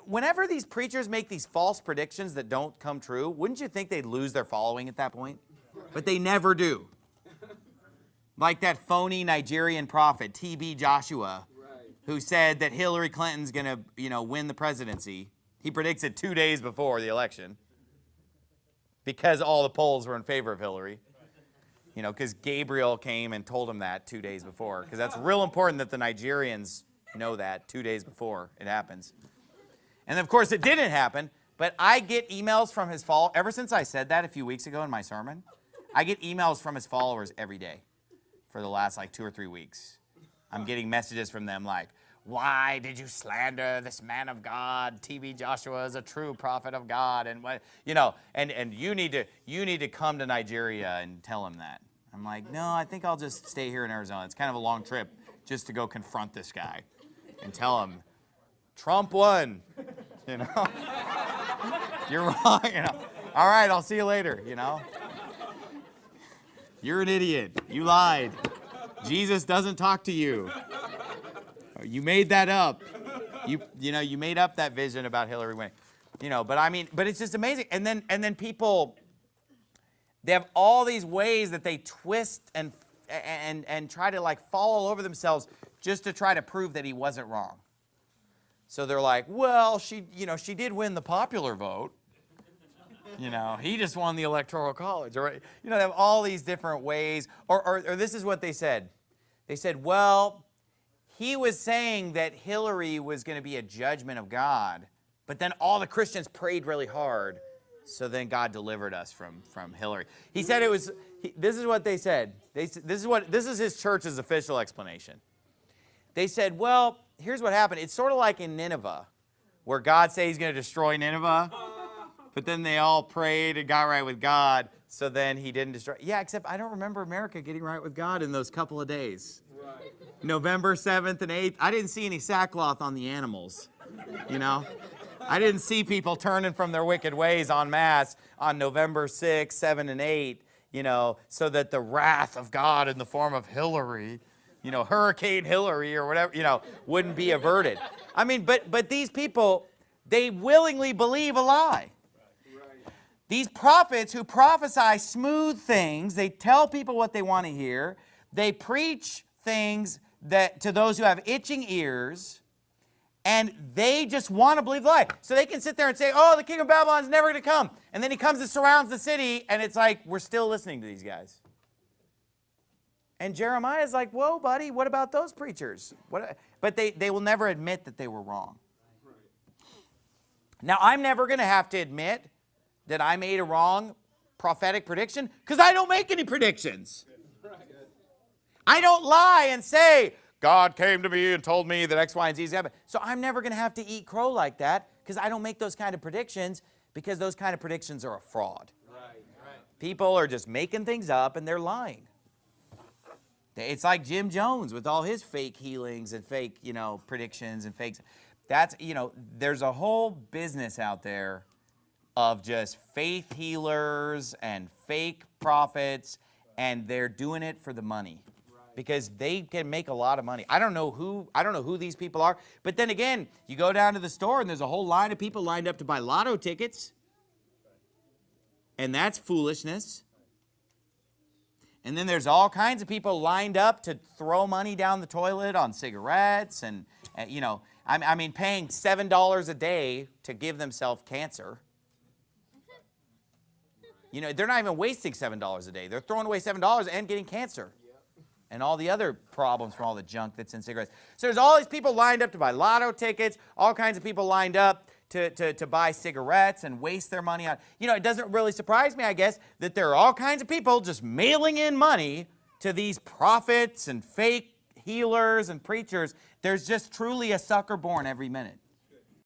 whenever these preachers make these false predictions that don't come true, wouldn't you think they'd lose their following at that point? But they never do. Like that phony Nigerian prophet, T.B. Joshua, who said that Hillary Clinton's going to, win the presidency. He predicts it 2 days before the election because all the polls were in favor of Hillary. Because Gabriel came and told him that 2 days before. Because that's real important that the Nigerians know that 2 days before it happens. And of course, it didn't happen. But I get emails from his followers. Ever since I said that a few weeks ago in my sermon, I get emails from his followers every day for the last 2 or 3 weeks. I'm getting messages from them like, why did you slander this man of God? T.B. Joshua is a true prophet of God. And and you need to come to Nigeria and tell him that. I'm like, no, I think I'll just stay here in Arizona. It's kind of a long trip just to go confront this guy and tell him, Trump won. You're wrong. All right, I'll see you later. You're an idiot. You lied. Jesus doesn't talk to you. You made that up. You made up that vision about Hillary winning. But it's just amazing. And then people, they have all these ways that they twist and try to fall all over themselves just to try to prove that he wasn't wrong. So they're like, well, she did win the popular vote. He just won the Electoral College. Or, they have all these different ways. Or this is what they said. They said, well, he was saying that Hillary was going to be a judgment of God, but then all the Christians prayed really hard, so then God delivered us from Hillary. He said this is what they said. This is his church's official explanation. They said, well, here's what happened. It's sort of like in Nineveh, where God said he's going to destroy Nineveh, but then they all prayed and got right with God, so then he didn't destroy. Yeah, except I don't remember America getting right with God in those couple of days. Right. November 7th and 8th, I didn't see any sackcloth on the animals, I didn't see people turning from their wicked ways en masse on November 6th, 7, and 8, so that the wrath of God in the form of Hillary, Hurricane Hillary or whatever, wouldn't be averted. But these people, they willingly believe a lie. These prophets who prophesy smooth things, they tell people what they want to hear. They preach things that to those who have itching ears, and they just want to believe the lie. So they can sit there and say, oh, the king of Babylon is never going to come. And then he comes and surrounds the city, and it's like, we're still listening to these guys. And Jeremiah's like, whoa, buddy, what about those preachers? But they will never admit that they were wrong. Now, I'm never going to have to admit that I made a wrong prophetic prediction because I don't make any predictions. I don't lie and say, God came to me and told me that X, Y, and Z is happening. So I'm never going to have to eat crow like that because I don't make those kind of predictions because those kind of predictions are a fraud. People are just making things up and they're lying. It's like Jim Jones with all his fake healings and fake, predictions and fakes. That's, there's a whole business out there of just faith healers and fake prophets, and they're doing it for the money because they can make a lot of money. I don't know who these people are, but then again, you go down to the store and there's a whole line of people lined up to buy lotto tickets, and that's foolishness. And then there's all kinds of people lined up to throw money down the toilet on cigarettes and paying $7 a day to give themselves cancer. They're not even wasting $7 a day. They're throwing away $7 and getting cancer and all the other problems from all the junk that's in cigarettes. So there's all these people lined up to buy lotto tickets, all kinds of people lined up to buy cigarettes and waste their money on. It doesn't really surprise me, I guess, that there are all kinds of people just mailing in money to these prophets and fake healers and preachers. There's just truly a sucker born every minute.